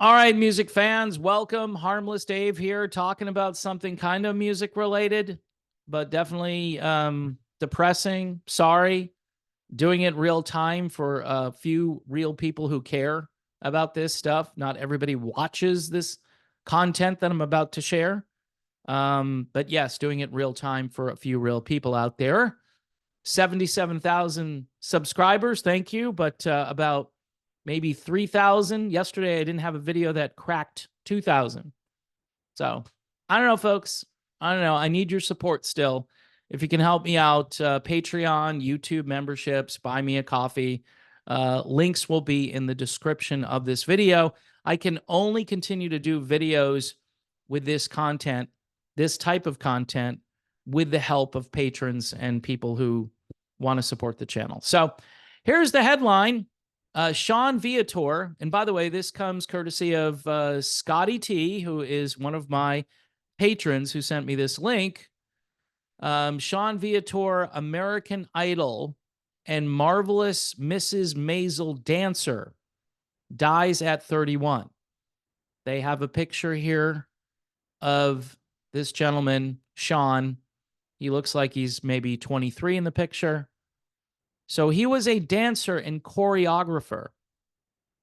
All right, music fans, welcome. Harmless Dave here, talking about something kind of music related, but definitely depressing. Sorry, doing it real time for a few real people who care about this stuff. Not everybody watches this content that I'm about to share. But yes, doing it real time for a few real people out there. 77,000 subscribers. Thank you. But about maybe 3,000. Yesterday, I didn't have a video that cracked 2,000. So I don't know, folks. I don't know. I need your support still. If you can help me out, Patreon, YouTube memberships, buy me a coffee. Links will be in the description of this video. I can only continue to do videos with this content, this type of content, with the help of patrons and people who want to support the channel. So here's the headline. Sean Viator, and by the way, this comes courtesy of Scotty T, who is one of my patrons who sent me this link. Sean Viator, American Idol and Marvelous Mrs. Maisel dancer, dies at 31. They have a picture here of this gentleman, Sean. He looks like he's maybe 23 in the picture. So he was a dancer and choreographer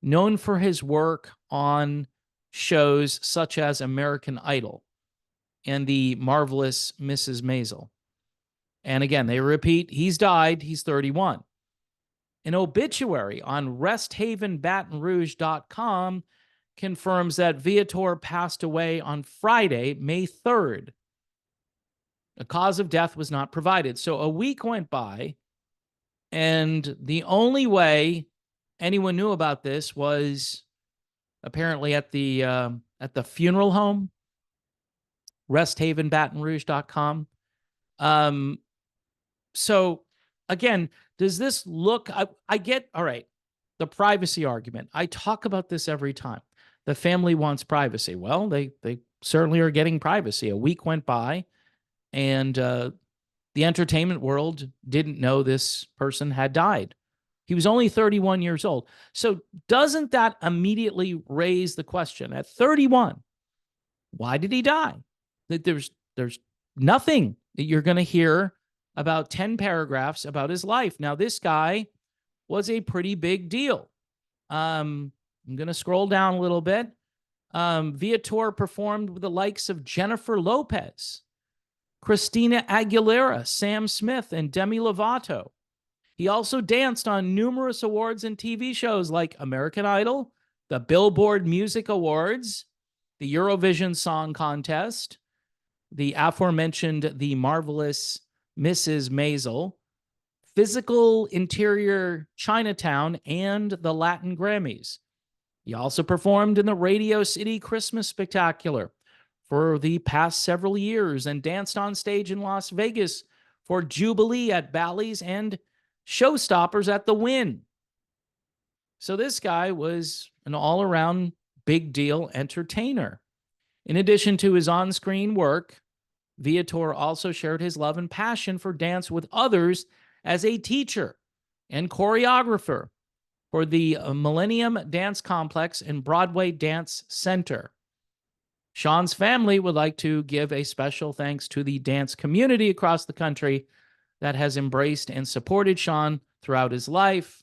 known for his work on shows such as American Idol and the Marvelous Mrs. Maisel. And again, they repeat, he's died, he's 31. An obituary on RestHavenBatonRouge.com confirms that Viator passed away on Friday, May 3rd. A cause of death was not provided. So a week went by, and the only way anyone knew about this was apparently at the funeral home, RestHavenBatonRouge.com. So again, does this look? I get, all right, the privacy argument. I talk about this every time. The family wants privacy. Well, they certainly are getting privacy. A week went by, and the entertainment world didn't know this person had died. He was only 31 years old. So doesn't that immediately raise the question at 31, why did he die? There's nothing that you're going to hear about 10 paragraphs about his life. Now, this guy was a pretty big deal. I'm going to scroll down a little bit. Viator performed with the likes of Jennifer Lopez, Christina Aguilera, Sam Smith, and Demi Lovato. He also danced on numerous awards and TV shows like American Idol, the Billboard Music Awards, the Eurovision Song Contest, the aforementioned The Marvelous Mrs. Maisel, Physical Interior Chinatown, and the Latin Grammys. He also performed in the Radio City Christmas Spectacular for the past several years and danced on stage in Las Vegas for Jubilee at Bally's and Showstoppers at the Wynn. So this guy was an all-around big deal entertainer. In addition to his on-screen work, Viator also shared his love and passion for dance with others as a teacher and choreographer for the Millennium Dance Complex and Broadway Dance Center. Sean's family would like to give a special thanks to the dance community across the country that has embraced and supported Sean throughout his life.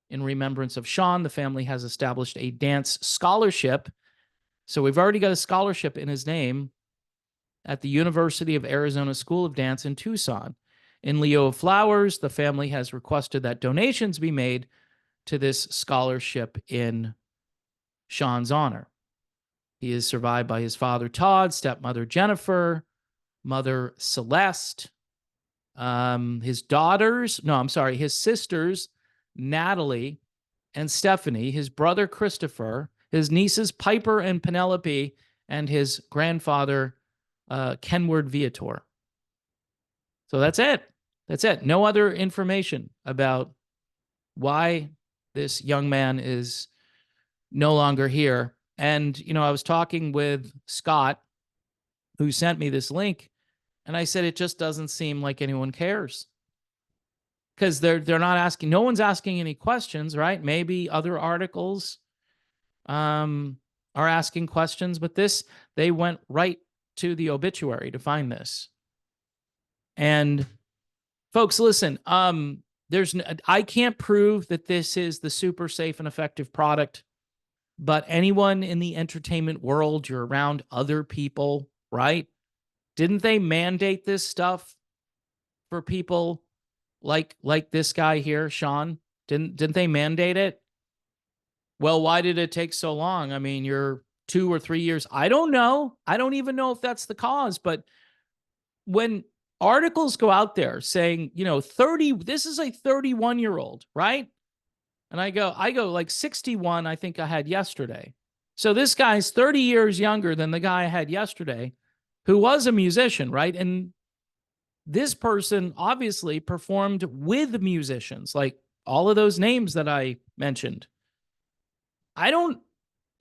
In remembrance of Sean, the family has established a dance scholarship. So we've already got a scholarship in his name at the University of Arizona School of Dance in Tucson. In lieu of flowers, the family has requested that donations be made to this scholarship in Sean's honor. He is survived by his father, Todd, stepmother, Jennifer, mother, Celeste, his sisters, Natalie and Stephanie, his brother, Christopher, his nieces, Piper and Penelope, and his grandfather, Kenward Viator. So that's it. That's it. No other information about why this young man is no longer here. And, you know, I was talking with Scott, who sent me this link, and I said, it just doesn't seem like anyone cares. Because they're not asking, no one's asking any questions, right? Maybe other articles are asking questions, but this, they went right to the obituary to find this. And folks, listen, I can't prove that this is the super safe and effective product, but anyone in the entertainment world, you're around other people, right? Didn't they mandate this stuff for people like this guy here, Sean? Didn't they mandate it? Well, why did it take so long? I mean, you're 2 or 3 years. I don't know. I don't even know if that's the cause, but when articles go out there saying, 30, this is a 31-year-old, right? And I go like 61, I think I had yesterday. So this guy's 30 years younger than the guy I had yesterday, who was a musician, right? And this person obviously performed with musicians, like all of those names that I mentioned. I don't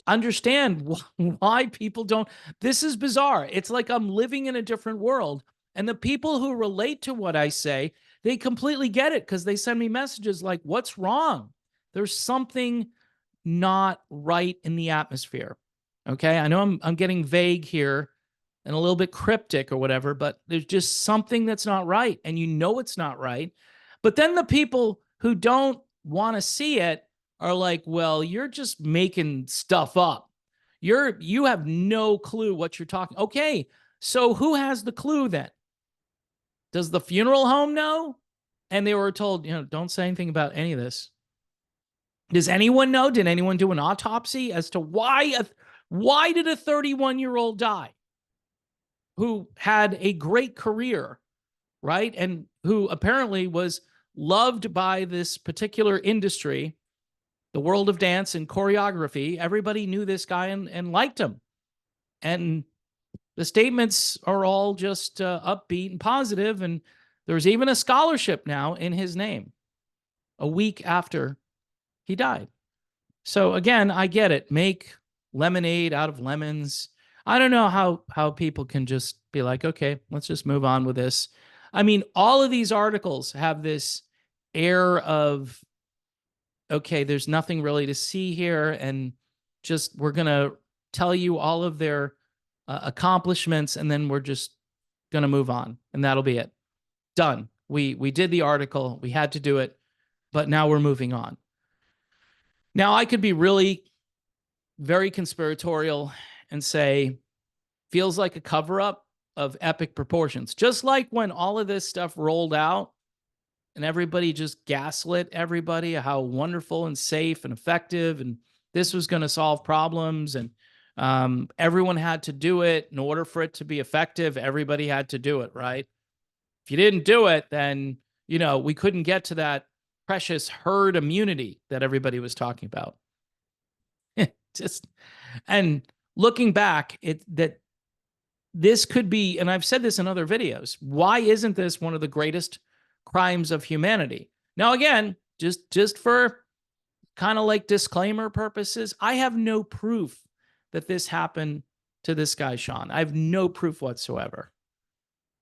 understand why people don't. This is bizarre. It's like I'm living in a different world. And the people who relate to what I say, they completely get it because they send me messages like, what's wrong? There's something not right in the atmosphere. Okay. I know I'm getting vague here and a little bit cryptic or whatever, but there's just something that's not right. And it's not right. But then the people who don't want to see it are like, well, you're just making stuff up. You have no clue what you're talking. Okay. So who has the clue then? Does the funeral home know? And they were told, don't say anything about any of this. Does anyone know? Did anyone do an autopsy as to why did a 31-year-old die who had a great career, right? And who apparently was loved by this particular industry, the world of dance and choreography. Everybody knew this guy and liked him. And the statements are all just upbeat and positive. And there's even a scholarship now in his name a week after he died. So again, I get it. Make lemonade out of lemons. I don't know how people can just be like, okay, let's just move on with this. I mean, all of these articles have this air of, okay, there's nothing really to see here. And just, we're going to tell you all of their accomplishments, and then we're just going to move on. And that'll be it. Done. We did the article. We had to do it, but now we're moving on. Now, I could be really very conspiratorial and say, feels like a cover-up of epic proportions. Just like when all of this stuff rolled out and everybody just gaslit everybody, how wonderful and safe and effective, and this was going to solve problems, and everyone had to do it. In order for it to be effective, everybody had to do it, right? If you didn't do it, then, we couldn't get to that precious herd immunity that everybody was talking about. And looking back, that this could be, and I've said this in other videos, why isn't this one of the greatest crimes of humanity? Now, again, just for kind of like disclaimer purposes, I have no proof that this happened to this guy, Sean. I have no proof whatsoever.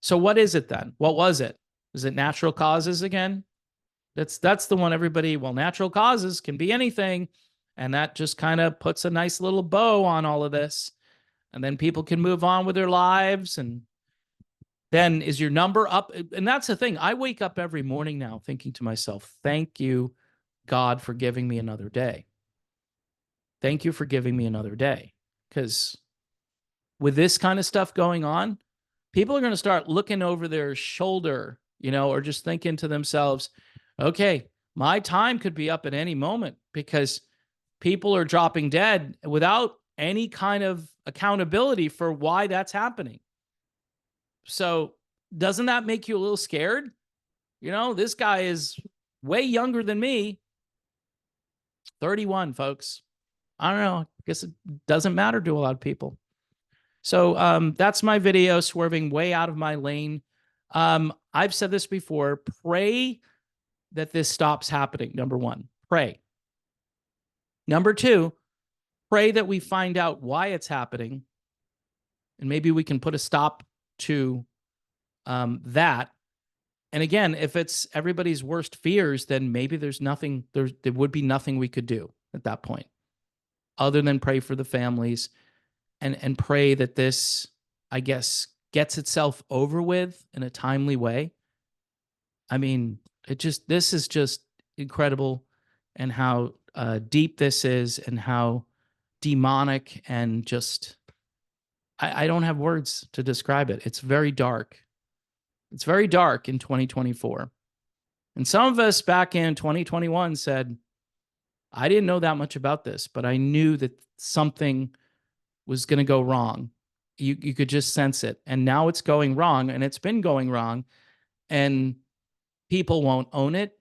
So what is it then? What was it? Is it natural causes again? That's the one everybody, well, natural causes can be anything. And that just kind of puts a nice little bow on all of this. And then people can move on with their lives. And then is your number up? And that's the thing. I wake up every morning now thinking to myself, thank you, God, for giving me another day. Thank you for giving me another day. Because with this kind of stuff going on, people are going to start looking over their shoulder, or just thinking to themselves, okay, my time could be up at any moment, because people are dropping dead without any kind of accountability for why that's happening. So doesn't that make you a little scared? This guy is way younger than me. 31, folks. I don't know. I guess it doesn't matter to a lot of people. So that's my video, swerving way out of my lane. I've said this before. Pray that this stops happening. Number one, pray. Number two, pray that we find out why it's happening. And maybe we can put a stop to that. And again, if it's everybody's worst fears, then maybe there would be nothing we could do at that point. other than pray for the families and pray that this, I guess, gets itself over with in a timely way. I mean, this is just incredible, and how deep this is, and how demonic, and just, I don't have words to describe it. It's very dark. It's very dark in 2024. And some of us back in 2021 said, I didn't know that much about this, but I knew that something was going to go wrong. You could just sense it. And now it's going wrong, and it's been going wrong, and people won't own it.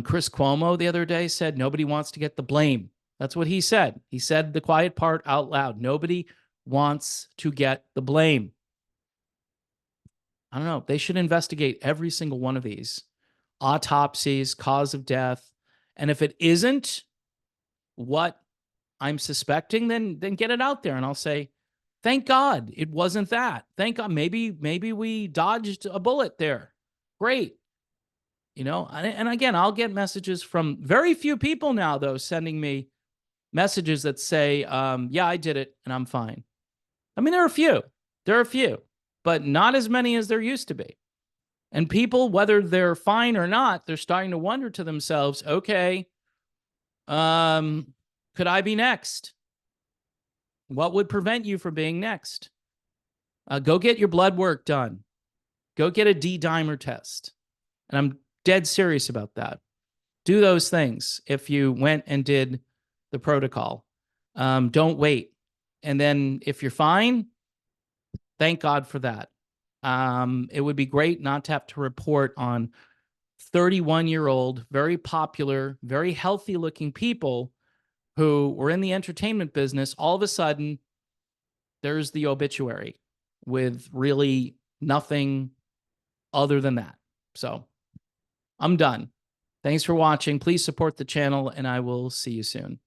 Chris Cuomo the other day said nobody wants to get the blame. That's what he said. He said the quiet part out loud. Nobody wants to get the blame. I don't know. They should investigate every single one of these autopsies, cause of death. And if it isn't what I'm suspecting, then get it out there. And I'll say, thank God it wasn't that. Thank God. Maybe we dodged a bullet there. Great. You know, and again, I'll get messages from very few people now, though, sending me messages that say, yeah, I did it and I'm fine. I mean, there are a few, but not as many as there used to be. And people, whether they're fine or not, they're starting to wonder to themselves, okay, could I be next? What would prevent you from being next? Go get your blood work done. Go get a D-dimer test. And I'm dead serious about that. Do those things if you went and did the protocol. Don't wait. And then if you're fine, thank God for that. It would be great not to have to report on 31-year-old, very popular, very healthy looking people who were in the entertainment business. All of a sudden, there's the obituary with really nothing other than that. So I'm done. Thanks for watching. Please support the channel, and I will see you soon.